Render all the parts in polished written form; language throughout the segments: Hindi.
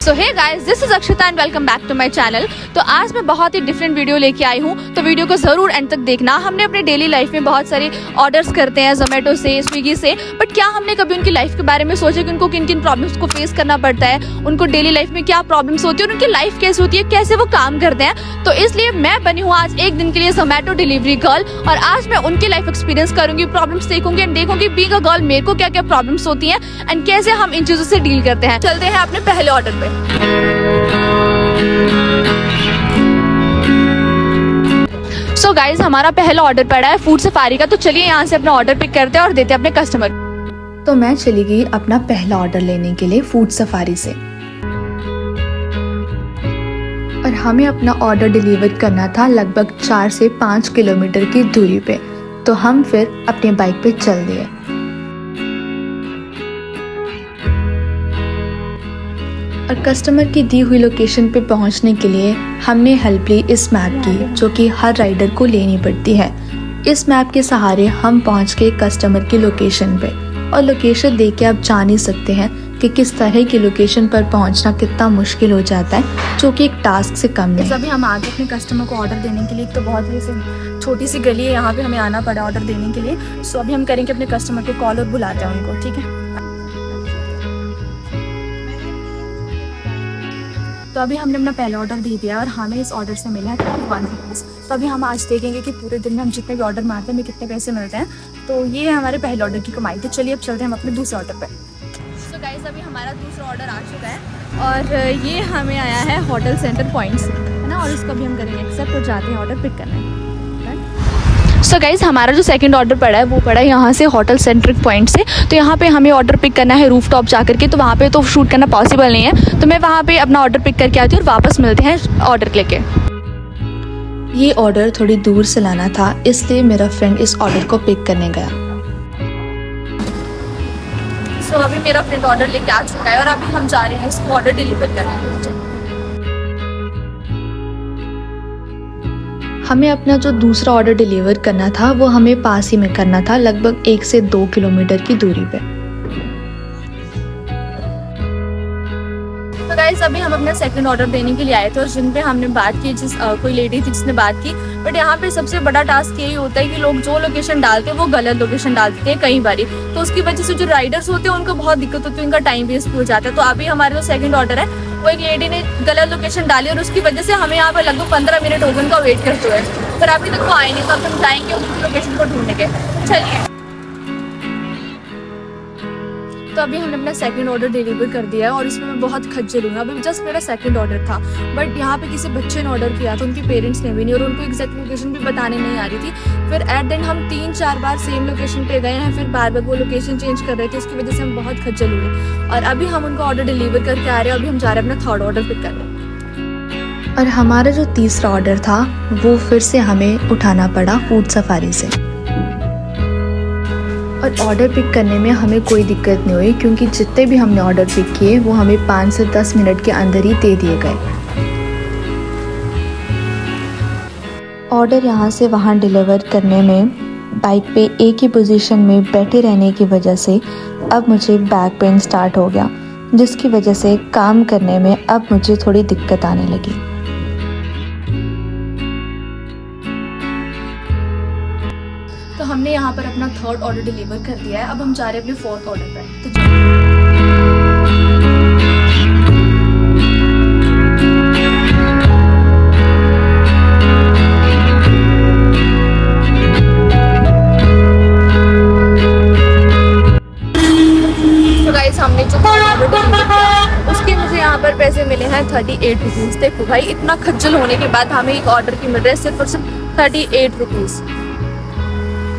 So hey guys, this is Akshata and welcome back to my channel. तो आज मैं बहुत ही डिफरेंट वीडियो लेके आई हूँ, तो वीडियो को ज़रूर एंड तक देखना। हमने अपने डेली लाइफ में बहुत सारे ऑर्डर्स करते हैं जोमेटो से, स्विगी से, बट क्या हमने कभी उनकी लाइफ के बारे में सोचा कि उनको किन किन प्रॉब्लम्स को फेस करना पड़ता है, उनको डेली लाइफ में क्या प्रॉब्लम्स होती है और उनकी लाइफ कैसे होती है, कैसे वो काम करते हैं। तो इसलिए मैं बनी हूँ आज एक दिन के लिए जोमेटो डिलीवरी गर्ल, और आज मैं उनकी लाइफ एक्सपीरियंस करूंगी, प्रॉब्लम्स देखूंगी एंड देखूंगी बीइंग अ गर्ल मेरे को क्या क्या प्रॉब्लम्स होती हैं एंड कैसे हम इन चीज़ों से डील करते हैं। चलते हैं अपने पहले ऑर्डर पे। सो गाइज, हमारा पहला ऑर्डर पड़ा है फूड सफारी का, तो चलिए यहाँ से अपना ऑर्डर पिक करते हैं और देते हैं अपने कस्टमर। तो मैं चली गई अपना पहला ऑर्डर लेने के लिए फूड सफारी से, और हमें अपना ऑर्डर डिलीवर करना था लगभग 4 से 5 किलोमीटर की दूरी पे। तो हम फिर अपने बाइक पे चल दिए। और कस्टमर की दी हुई लोकेशन पे पहुंचने के लिए हमने हेल्प ली इस मैप की, जो कि हर राइडर को लेनी पड़ती है। इस मैप के सहारे हम पहुंच गए कस्टमर की लोकेशन पे, और लोकेशन देख के आप जान ही सकते हैं कि किस तरह की लोकेशन पर पहुंचना कितना मुश्किल हो जाता है, जो कि एक टास्क से कम नहीं। अभी हम आगे अपने कस्टमर को ऑर्डर देने के लिए, एक तो बहुत ही छोटी सी गली है, यहाँ पे हमें आना पड़ा ऑर्डर देने के लिए। सो अभी हम करेंगे अपने कस्टमर को कॉल और बुलाते हैं उनको, ठीक है। तो अभी हमने अपना पहला ऑर्डर दे दिया और हमें इस ऑर्डर से मिला है 1 रुपीज़। तो अभी हम आज देखेंगे कि पूरे दिन में हम जितने भी ऑर्डर मारते हैं हमें कितने पैसे मिलते हैं। तो ये है हमारे पहले ऑर्डर की कमाई। तो चलिए अब चलते हैं हम अपने दूसरे ऑर्डर पे। सो गाइस, अभी हमारा दूसरा ऑर्डर आ चुका है और ये हमें आया है होटल सेंटर पॉइंट से, है ना, और इसको अभी हम करेंगे एक्सेप्ट और जाते हैं ऑर्डर पिक करने। सो गाइज़, हमारा जो सेकंड ऑर्डर पड़ा है वो पड़ा है यहाँ से होटल सेंट्रिक पॉइंट से। तो यहाँ पे हमें ऑर्डर पिक करना है रूफ टॉप जा करके, तो वहाँ पे तो शूट करना पॉसिबल नहीं है। तो मैं वहाँ पे अपना ऑर्डर पिक करके आती हूँ और वापस मिलते हैं ऑर्डर लेके। ये ऑर्डर थोड़ी दूर से लाना था, इसलिए मेरा फ्रेंड इस ऑर्डर को पिक करने गया। सो अभी मेरा फ्रेंड ऑर्डर लेके आ चुका है और अभी हम जा रहे हैं इसको ऑर्डर डिलीवर करने। हमें अपना जो दूसरा ऑर्डर डिलीवर करना था वो हमें पास ही में करना था, लगभग 1 से 2 किलोमीटर की दूरी पे। तो गाइस, अभी हम अपना सेकंड ऑर्डर देने के लिए आए थे और जिन पे हमने बात की, कोई लेडी थी जिसने बात की। बट यहाँ पे सबसे बड़ा टास्क यही होता है कि लोग जो लोकेशन डालते हैं वो गलत लोकेशन डाल देते हैं कई बारी। तो उसकी वजह से जो राइडर्स होते हैं उनको बहुत दिक्कत होती है, उनका टाइम वेस्ट हो जाता है। तो अभी हमारा जो सेकंड ऑर्डर है वो एक लेडी ने गलत लोकेशन डाली और उसकी वजह से हमें यहाँ पर लगभग 15 मिनट हो गए उनका वेट करते हुए, पर अभी तक वो आए नहीं। तो अब हम जाएंगे उनकी लोकेशन को ढूंढने के। चलिए, तो अभी हमने अपना सेकंड ऑर्डर डिलीवर कर दिया है और इसमें मैं बहुत खज्जल हूँ। अभी जस्ट मेरा सेकंड ऑर्डर था, बट यहाँ पे किसी बच्चे ने ऑर्डर किया था, उनके पेरेंट्स ने भी नहीं, और उनको एग्जैक्ट लोकेशन भी बताने नहीं आ रही थी। फिर एट देन हम 3-4 बार सेम लोकेशन पे गए हैं, फिर बार बार वो लोकेशन चेंज कर रहे थे, इसकी वजह से हम बहुत खज्जल हुए। और अभी हम उनको ऑर्डर डिलीवर करके आ रहे हैं। अभी हम जा रहे हैं अपना थर्ड ऑर्डर पिक करने। और हमारा जो तीसरा ऑर्डर था वो फिर से हमें उठाना पड़ा फूड सफारी से। और ऑर्डर पिक करने में हमें कोई दिक्कत नहीं हुई, क्योंकि जितने भी हमने ऑर्डर पिक किए वो हमें 5 से 10 मिनट के अंदर ही दे दिए गए। ऑर्डर यहाँ से वहाँ डिलीवर करने में बाइक पे एक ही पोजीशन में बैठे रहने की वजह से अब मुझे बैक पेन स्टार्ट हो गया, जिसकी वजह से काम करने में अब मुझे थोड़ी दिक्कत आने लगी। तो हमने यहाँ पर अपना थर्ड ऑर्डर डिलीवर कर दिया है। अब हम जा रहे हैं अपने फोर्थ ऑर्डर पर। तो गाइस, हमने जो ऑर्डर डिलीवर किया उसके मुझे यहाँ पर पैसे मिले हैं 38 रुपीज़। देखो भाई, इतना खज्जल होने के बाद हमें एक ऑर्डर की मिल रहा है सिर्फ और सिर्फ 38 रुपीज़।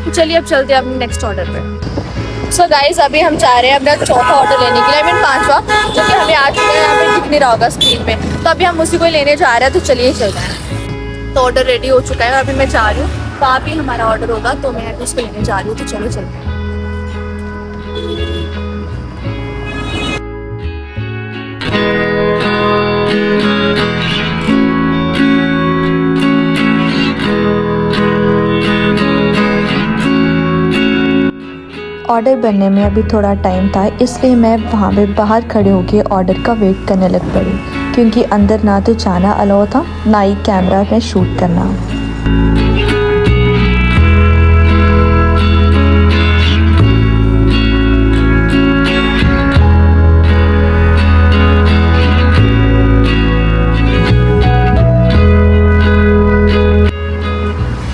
तो चलिए अब चलते हैं अपने नेक्स्ट ऑर्डर पे। सो गाइस, अभी हम जा रहे हैं अपना चौथा ऑर्डर लेने के लिए, I mean 5वां, जो कि हमें आ चुका है, यहाँ पे दिख नहीं रहा होगा स्क्रीन पे। तो अभी हम उसी को लेने जा रहे हैं। तो चलिए चलते हैं। तो ऑर्डर रेडी हो चुका है, अभी मैं जा रही हूँ, वहाँ भी हमारा ऑर्डर होगा, तो मैं अभी उसको लेने जा रही हूँ। तो चलो चलते हैं। ऑर्डर बनने में अभी थोड़ा टाइम था, इसलिए मैं वहाँ पे बाहर खड़े होकर ऑर्डर का वेट करने लग पड़ी, क्योंकि अंदर ना तो जाना अलाउ था, ना ही कैमरा में शूट करना।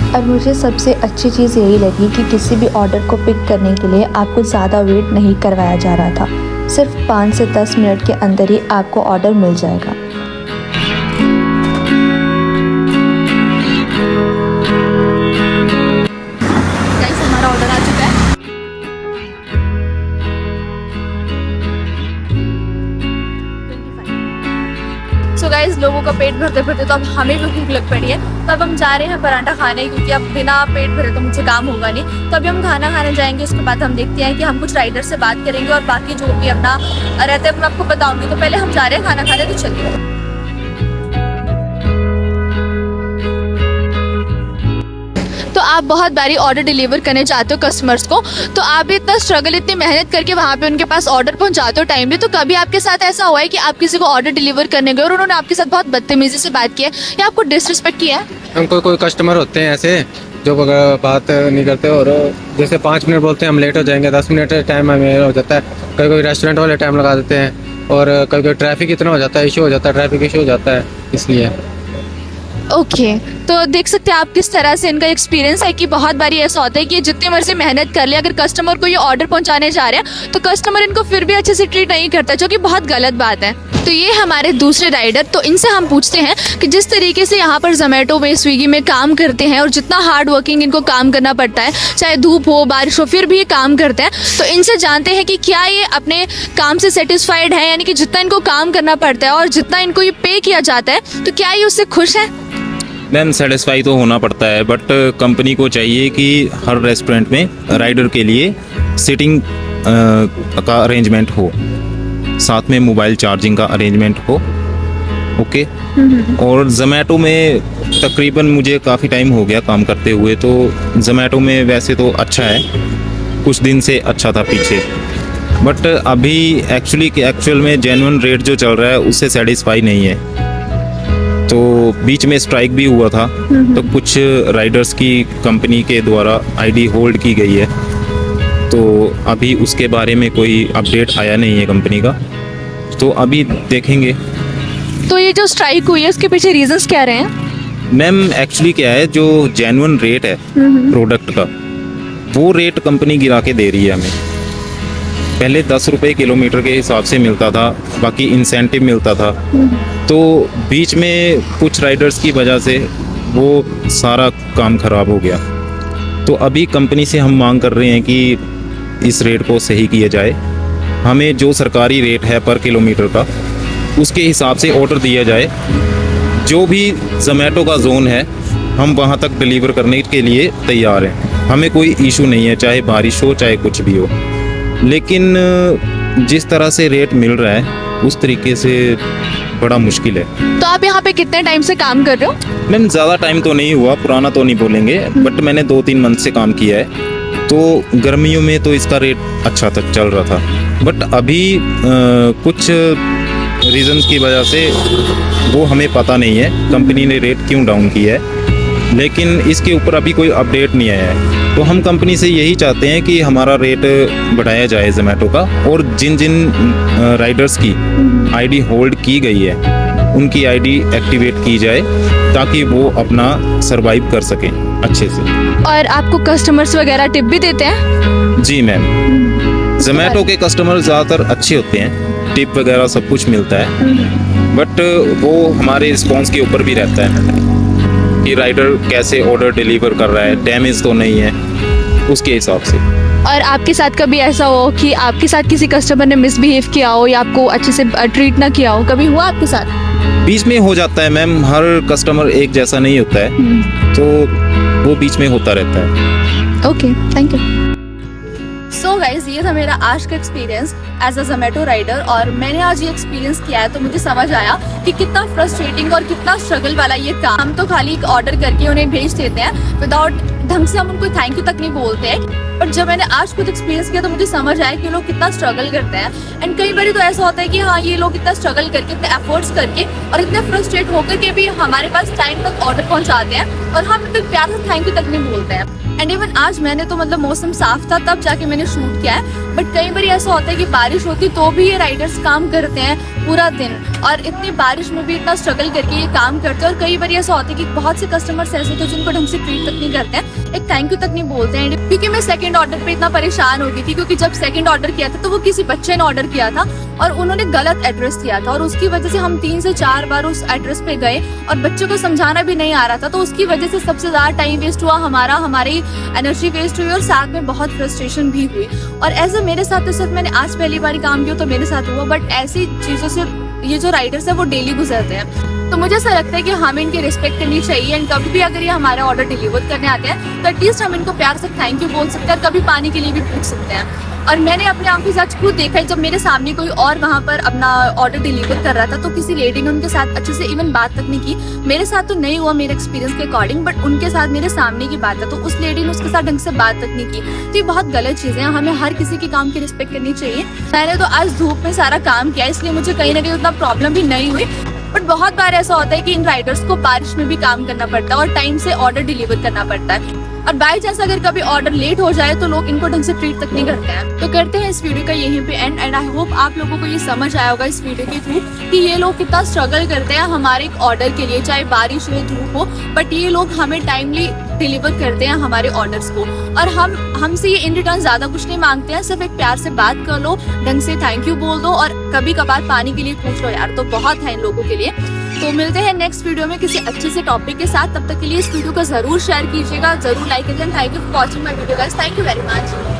और मुझे सबसे अच्छी चीज़ यही लगी कि किसी भी ऑर्डर को पिक करने के लिए आपको ज़्यादा वेट नहीं करवाया जा रहा था। सिर्फ 5 से 10 मिनट के अंदर ही आपको ऑर्डर मिल जाएगा। गाइस हमारा ऑर्डर आ चुका है। सो गाइस लोगों का पेट भरते भरते तो अब हमें भी भूख लग पड़ी है, तो अब हम जा रहे हैं पराठा खाने, क्योंकि अब बिना पेट भरे तो मुझसे काम होगा नहीं। तो अभी हम खाना खाने जाएंगे, उसके बाद हम देखते हैं कि हम कुछ राइडर से बात करेंगे और बाकी जो भी अपना रहता है मैं आपको बताऊंगी। तो पहले हम जा रहे हैं खाना खाने, तो चलिए। तो आप बहुत बारी ऑर्डर डिलीवर करने चाहते हो कस्टमर्स को, तो आप इतना स्ट्रगल, इतनी मेहनत करके वहाँ पे उनके पास ऑर्डर पहुँचाते हो टाइमली, तो कभी आपके साथ ऐसा हुआ है कि आप किसी को ऑर्डर डिलीवर करने गए और उन्होंने आपके साथ बहुत बदतमीजी से बात की है या आपको डिसरिस्पेक्ट किया है? हमको कोई कस्टमर होते हैं ऐसे जो बात नहीं करते, और जैसे 5 मिनट बोलते हैं हम लेट हो जाएंगे, 10 मिनट टाइम हमें हो जाता है। कभी कोई रेस्टोरेंट वाले टाइम लगा देते हैं, और कभी कोई ट्रैफिक इतना हो जाता है, इशू हो जाता है, ट्रैफिक इशू हो जाता है, इसलिए। ओके तो देख सकते हैं आप किस तरह से इनका एक्सपीरियंस है कि बहुत बारी ऐसा होता है कि जितनी मर्जी मेहनत कर ले, अगर कस्टमर को ये ऑर्डर पहुंचाने जा रहे हैं तो कस्टमर इनको फिर भी अच्छे से ट्रीट नहीं करता, जो कि बहुत गलत बात है। तो ये हमारे दूसरे राइडर, तो इनसे हम पूछते हैं कि जिस तरीके से यहाँ पर जोमेटो में, स्विगी में काम करते हैं और जितना हार्ड वर्किंग इनको काम करना पड़ता है, चाहे धूप हो बारिश हो फिर भी ये काम करते हैं, तो इनसे जानते हैं कि क्या ये अपने काम से सेटिस्फाइड है, यानी कि जितना इनको काम करना पड़ता है और जितना इनको ये पे किया जाता है, तो क्या ये उससे खुश है? मैम सेटिस्फाई तो होना पड़ता है, बट कंपनी को चाहिए कि हर रेस्टोरेंट में राइडर के लिए सिटिंग का अरेंजमेंट हो, साथ में मोबाइल चार्जिंग का अरेंजमेंट हो। ओके। और जोमेटो में तकरीबन मुझे काफ़ी टाइम हो गया काम करते हुए, तो जोमेटो में वैसे तो अच्छा है, कुछ दिन से अच्छा था पीछे, बट अभी एक्चुअल में जेन्युइन रेट जो चल रहा है उससे सेटिस्फाई नहीं है। तो बीच में स्ट्राइक भी हुआ था, तो कुछ राइडर्स की कंपनी के द्वारा आईडी होल्ड की गई है, तो अभी उसके बारे में कोई अपडेट आया नहीं है कंपनी का, तो अभी देखेंगे। तो ये जो स्ट्राइक हुई है उसके पीछे रीजंस क्या रहे हैं? मैम एक्चुअली क्या है, जो जेन्युइन रेट है प्रोडक्ट का, वो रेट कंपनी गिरा के दे रही है हमें। पहले 10 रुपये किलोमीटर के हिसाब से मिलता था, बाकी इंसेंटिव मिलता था, तो बीच में कुछ राइडर्स की वजह से वो सारा काम ख़राब हो गया। तो अभी कंपनी से हम मांग कर रहे हैं कि इस रेट को सही किया जाए, हमें जो सरकारी रेट है पर किलोमीटर का उसके हिसाब से ऑर्डर दिया जाए। जो भी जोमेटो का जोन है हम वहाँ तक डिलीवर करने के लिए तैयार हैं, हमें कोई इशू नहीं है, चाहे बारिश हो चाहे कुछ भी हो। लेकिन जिस तरह से रेट मिल रहा है उस तरीके से बड़ा मुश्किल है। तो आप यहाँ पे कितने टाइम से काम कर रहे हो? मैम ज़्यादा टाइम तो नहीं हुआ, पुराना तो नहीं बोलेंगे, बट मैंने 2-3 मंथ से काम किया है। तो गर्मियों में तो इसका रेट अच्छा तक चल रहा था, बट अभी कुछ रीजंस की वजह से वो हमें पता नहीं है कंपनी ने रेट क्यों डाउन किया है, लेकिन इसके ऊपर अभी कोई अपडेट नहीं आया है। तो हम कंपनी से यही चाहते हैं कि हमारा रेट बढ़ाया जाए जोमेटो का, और जिन जिन राइडर्स की आईडी होल्ड की गई है उनकी आईडी एक्टिवेट की जाए, ताकि वो अपना सरवाइव कर सकें अच्छे से। और आपको कस्टमर्स वगैरह टिप भी देते हैं? जी मैम, जोमेटो के कस्टमर ज़्यादातर अच्छे होते हैं, टिप वगैरह सब कुछ मिलता है, बट वो हमारे रिस्पॉन्स के ऊपर भी रहता है कि राइडर कैसे ऑर्डर डिलीवर कर रहा है, डैमेज तो नहीं है, उसके हिसाब से। और आपके साथ कभी ऐसा हो कि आपके साथ किसी कस्टमर ने मिसबिहेव किया हो या आपको अच्छे से ट्रीट ना किया हो, कभी हुआ आपके साथ? बीच में हो जाता है मैम, हर कस्टमर एक जैसा नहीं होता है, तो वो बीच में होता रहता है। Okay, thank you. So guys, ये था मेरा आज का experience as a Zomato rider, और मैंने आज ये एक्सपीरियंस किया है तो मुझे समझ आया कि कितना फ्रस्ट्रेटिंग और कितना स्ट्रगल वाला ये काम। हम तो खाली एक ऑर्डर करके उन्हें भेज देते हैं विदाउट ढंग से हम उनको थैंक यू तक नहीं बोलते हैं। बट जब मैंने आज खुद एक्सपीरियंस किया तो मुझे समझ आया कि लोग कितना स्ट्रगल करते हैं। एंड कई बार तो ऐसा होता है कि हाँ ये लोग इतना स्ट्रगल करके, इतने एफर्ट्स करके और इतने फ्रस्ट्रेट होकर के भी हमारे पास टाइम तक ऑर्डर पहुंचाते हैं और हम इतने प्यार से थैंक यू तक नहीं बोलते हैं। एंड इवन आज मैंने तो मतलब मौसम साफ था तब जाके मैंने शूट किया है, बट कई बार ऐसा होता है कि बारिश होती तो भी ये राइडर्स काम करते हैं पूरा दिन और इतनी बारिश में भी इतना स्ट्रगल करके ये काम करते हैं। और कई बार ऐसा होता है कि बहुत से कस्टमर्स ऐसे होते हैं जिनको ढंग से ट्रीट तक नहीं करते हैं, एक थैंक यू तक नहीं बोलते हैं। क्योंकि मैं सेकंड ऑर्डर पे इतना परेशान हो गई थी, क्योंकि जब सेकंड ऑर्डर किया था तो वो किसी बच्चे ने ऑर्डर किया था और उन्होंने गलत एड्रेस दिया था और उसकी वजह से हम 3 से 4 बार उस एड्रेस पे गए और बच्चे को समझाना भी नहीं आ रहा था, तो उसकी वजह से सबसे ज़्यादा टाइम वेस्ट हुआ हमारा, हमारी एनर्जी वेस्ट हुई और साथ में बहुत फ्रस्ट्रेशन भी हुई। और ऐसे मेरे साथ तो सिर्फ मैंने आज पहली बार काम किया तो मेरे साथ हुआ, बट ऐसी चीज़ों से ये जो राइडर्स है वो डेली गुजरते हैं। तो मुझे ऐसा लगता है कि हमें इनकी रिस्पेक्ट करनी चाहिए एंड कभी भी अगर ये हमारा ऑर्डर डिलीवर करने आते हैं तो एटलीस्ट हम इनको प्यार से थैंक यू बोल सकते हैं और कभी पानी के लिए भी पूछ सकते हैं। और मैंने अपने आंखों के साथ खुद देखा है, जब मेरे सामने कोई और वहाँ पर अपना ऑर्डर डिलीवर कर रहा था तो किसी लेडी ने उनके साथ अच्छे से इवन बात तक नहीं की। मेरे साथ तो नहीं हुआ मेरे एक्सपीरियंस के अकॉर्डिंग, बट उनके साथ मेरे सामने की बात है तो उस लेडी ने उसके साथ ढंग से बात तक नहीं की। तो ये बहुत गलत चीज़ें हैं, हमें हर किसी के काम की रिस्पेक्ट करनी चाहिए। मैंने तो आज धूप में सारा काम किया इसलिए मुझे कहीं ना कहीं उतना प्रॉब्लम भी नहीं हुई, बट बहुत बार ऐसा होता है कि इन राइडर्स को बारिश में भी काम करना पड़ता है और टाइम से ऑर्डर डिलीवर करना पड़ता है। और बाई चांस अगर कभी ऑर्डर लेट हो जाए तो लोग इनको ढंग से ट्रीट तक नहीं करते हैं। तो करते हैं इस वीडियो का यहीं पे एंड आई होप आप लोगों को ये समझ आया होगा इस वीडियो के थ्रू कि ये लोग कितना स्ट्रगल करते हैं हमारे एक ऑर्डर के लिए, चाहे बारिश हो धूप हो, बट ये लोग हमें टाइमली डिलीवर करते हैं हमारे ऑर्डर्स को। और हमसे ये इन रिटर्न ज़्यादा कुछ नहीं मांगते हैं, सिर्फ एक प्यार से बात कर लो, ढंग से थैंक यू बोल दो और कभी कभार पानी के लिए पूछ लो यार, तो बहुत है इन लोगों के लिए। तो मिलते हैं नेक्स्ट वीडियो में किसी अच्छे से टॉपिक के साथ। तब तक के लिए इस वीडियो को जरूर शेयर कीजिएगा, जरूर लाइक कीजिएगा। Thank you for watching my video guys, thank you very much.